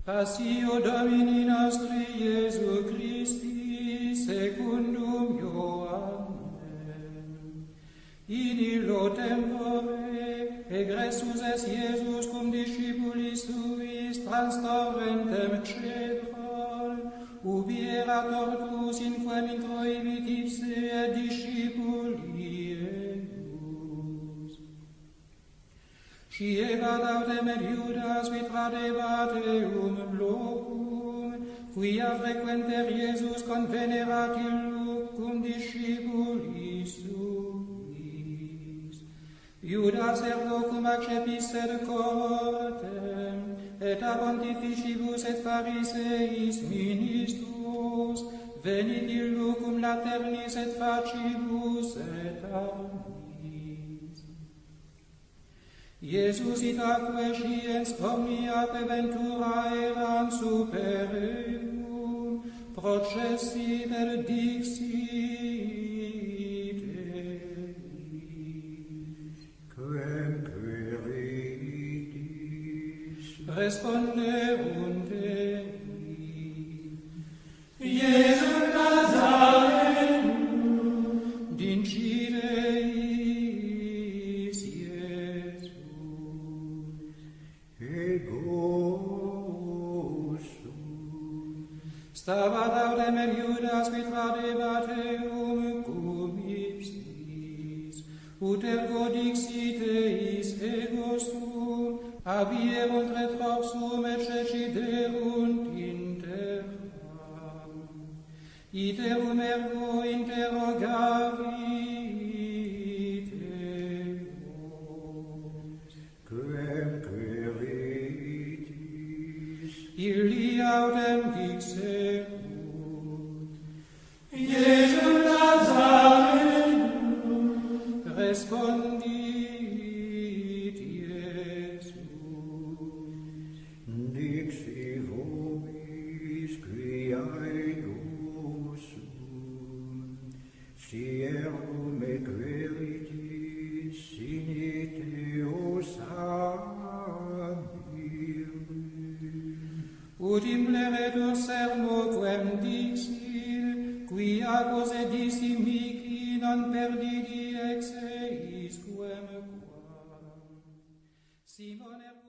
Passio Domini nostri Iesu Christi, secundum Ioannem. In illo tempore, egressus es Iesus cum discipulis suis transtorrentem Cedron, ubi erat ortus in quem introivit ipse discipuli eius. Scieva autem et Judas vitradebat eum locum, quia frequenter Iesus convenerat illo cum discipulis suis. Judas ergo cum accepis sed cotem, et a pontificibus et Phariseis ministros, venit illo cum laternis et facibus et armis. Iesus itaque sciens omnia peventura erant super eum, processit et dixit Quem queritis? responderunt ei, Iesum Nazarenum, dincideis Iesus. Ego sum. Stabat autem et Judas vitradebat eum cum ipsis, ut ergo dixit eis ego sum, abierunt retrorsum et ceciderunt in terram. Iterum ergo interrogavit eos. Quem queritis? Illi autem dixerunt, Iesum Nazarenum, respondit Iesus. Dixi vobis quia ego sum. Si ergo me queritis, sine Deo sabire. Ut impleretur sermo quem dixit, quia cose disi mihi non perdidi ex eis quem quam. Simon ergo